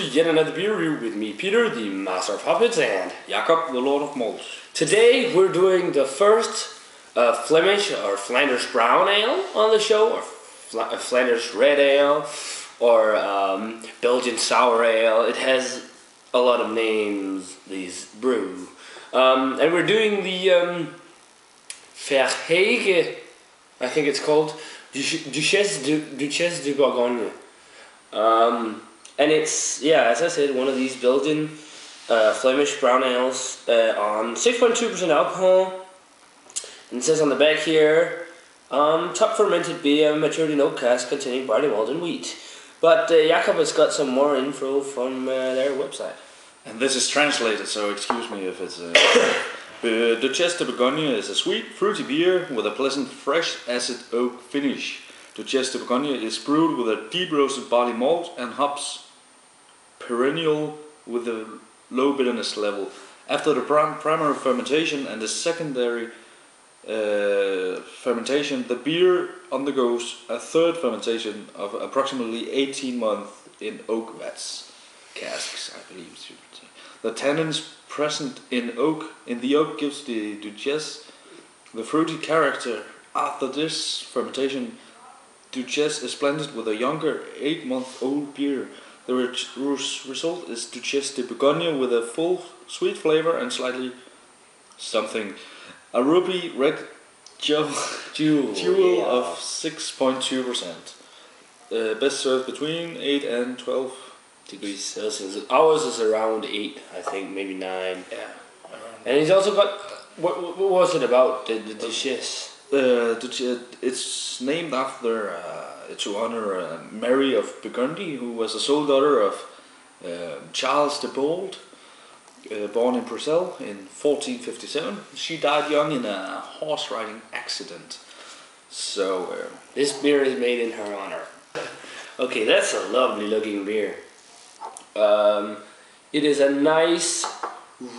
to yet another beer review with me, Peter, the Master of Hoppets, and Jacob, the Lord of Malt. Today we're doing the first Flemish or Flanders Brown Ale on the show, or Flanders Red Ale, or Belgian Sour Ale. It has a lot of names, these brew. And we're doing the Verhaeghe, I think it's called, Duchesse De Bourgogne. And it's, as I said, one of these Belgian Flemish brown ales on 6.2% alcohol. And it says on the back here, top fermented beer matured in oak cask containing barley malt and wheat. But Jacob has got some more info from their website. And this is translated, so excuse me if it's... Duchesse De Bourgogne is a sweet, fruity beer with a pleasant, fresh, acid oak finish. Duchesse De Bourgogne is brewed with a deep roasted barley malt and hops, perennial with a low bitterness level. After the primary fermentation and the secondary fermentation, the beer undergoes a third fermentation of approximately 18 months in oak vats, casks, I believe. The tannins present in the oak gives the Duchesse the fruity character. After this fermentation, Duchesse is blended with a younger 8-month-old beer. The result is Duchesse de Bourgogne with a full sweet flavor and slightly something. A ruby red jewel of 6.2%. Best served between 8 and 12 degrees Celsius. Ours is around 8, I think, maybe 9. Yeah. And he's also got, what was it about the Duchesse? It's named after, to honor Mary of Burgundy, who was the sole daughter of Charles the Bold, born in Brussels in 1457. She died young in a horse riding accident. So this beer is made in her honor. Okay, that's a lovely looking beer. It is a nice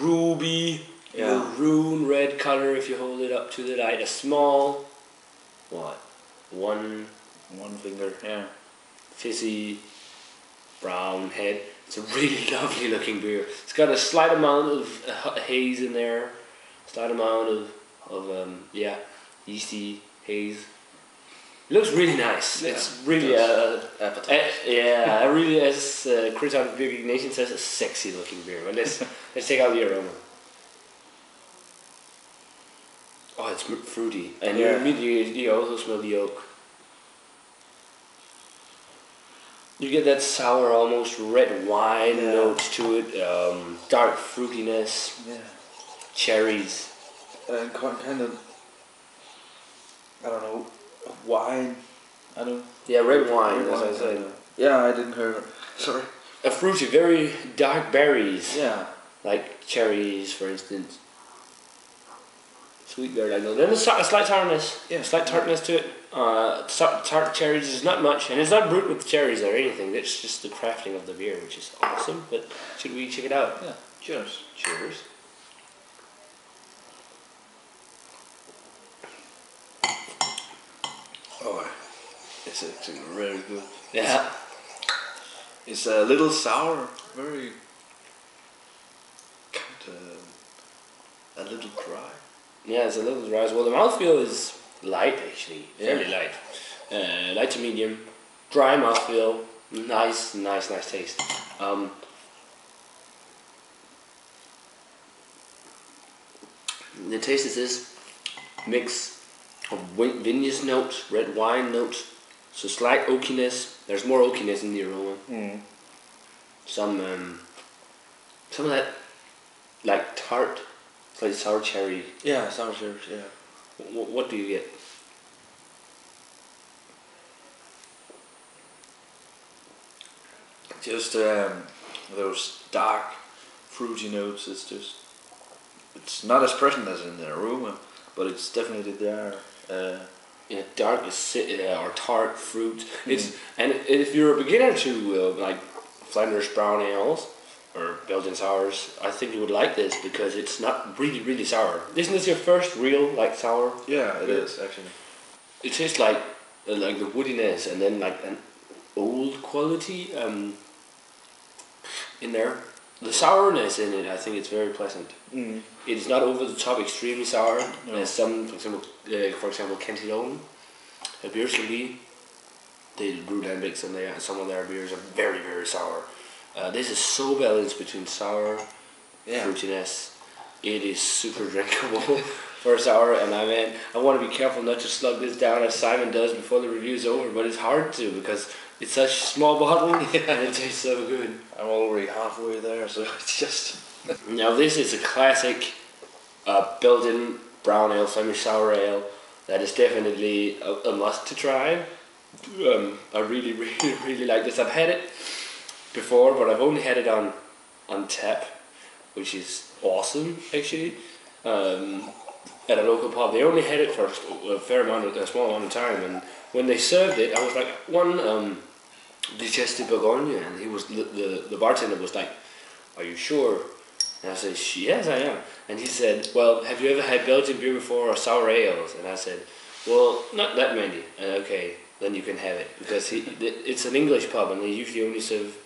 ruby maroon red color if you hold it up to the light. A small, one finger, fizzy brown head. It's a really lovely looking beer. It's got a slight amount of haze in there, slight amount of yeasty haze. It looks really nice. Yeah, it's really really, as Chris out of Beer Geek Nation says, a sexy looking beer. But let's take out the aroma. Oh, it's fruity, and you also smell the oak. You get that sour, almost red wine notes to it, dark fruitiness, cherries, and kind of, I don't know, wine. I don't. Yeah, red wine, as I said. Yeah, I didn't hear it. Sorry. A fruity, very dark berries. Yeah. Like cherries, for instance. Sweet berry like that. Then a slight tartness. Yeah. A slight tartness to it. Tart cherries is not much, and it's not brewed with cherries or anything. It's just the crafting of the beer, which is awesome. But should we check it out? Yeah. Cheers. Cheers. Oh, it's actually really good. Yeah. It's a little sour, very a little dry. Yeah, it's a little dry as well. The mouthfeel is light, actually, very light. Light to medium, dry mouthfeel, nice taste. The taste is this mix of vinous notes, red wine notes, so slight oakiness. There's more oakiness in the aroma. Some of that, like tart, like sour cherry. Yeah, sour cherry. Yeah. What do you get? Just those dark, fruity notes. It's not as present as in the aroma, but it's definitely there. Dark or tart fruit. And if you're a beginner to like Flanders brown ales or Belgian sours, I think you would like this because it's not really sour. Isn't this your first real sour? Yeah, it is actually. It tastes like the woodiness and then like an old quality in there. The sourness in it, I think it's very pleasant. Mm. It is not over the top, extremely sour. No. As some, for example, Cantillon, a beer can be. They do lambics and some of their beers are very, very sour. This is so balanced between sour, fruitiness. It is super drinkable for sour, and I want to be careful not to slug this down as Simon does before the review is over, but it's hard to because it's such a small bottle and it tastes so good. I'm already halfway there, so it's just... Now this is a classic Belgian brown ale, Flemish sour ale that is definitely a must to try. I really, really, really like this. I've had it before, but I've only had it on tap, which is awesome actually. At a local pub, they only had it for a small amount of time, and when they served it, I was like, one Duchesse De Bourgogne, and he was the bartender was like, "Are you sure?" And I said, "Yes, I am." And he said, "Well, have you ever had Belgian beer before or sour ales?" And I said, "Well, not that many." Okay, then you can have it because it's an English pub, and they usually only serve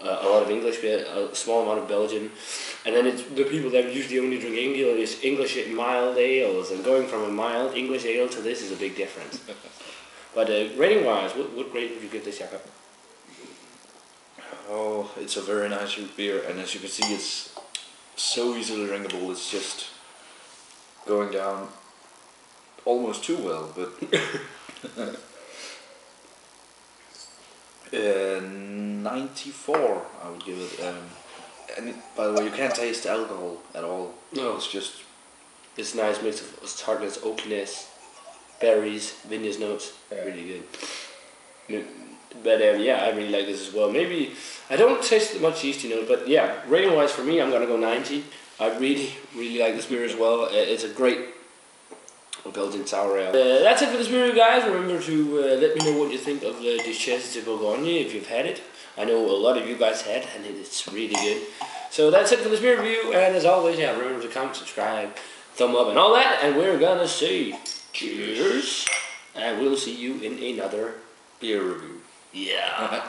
a lot of English beer, a small amount of Belgian, and then it's the people that usually only drink English mild ales, and going from a mild English ale to this is a big difference. But rating wise, what grade would you give this, Jakob? Oh, it's a very nice root beer, and as you can see, it's so easily drinkable. It's just going down almost too well, but 94 I would give it. And by the way, you can't taste the alcohol at all. No, it's nice mix of tartness, oakiness, berries, vineyard notes. Yeah. Really good. But yeah, I really like this as well. Maybe I don't taste much yeasty note, but yeah, rating wise for me, I'm gonna go 90. I really, really like this beer as well. It's a great Belgian sour ale. That's it for this video, guys. Remember to let me know what you think of the Duchesse De Bourgogne if you've had it. I know a lot of you guys had, and it's really good. So that's it for this beer review, and as always, yeah, remember to comment, subscribe, thumb up, and all that. And we're gonna say cheers, and we'll see you in another beer review. Yeah.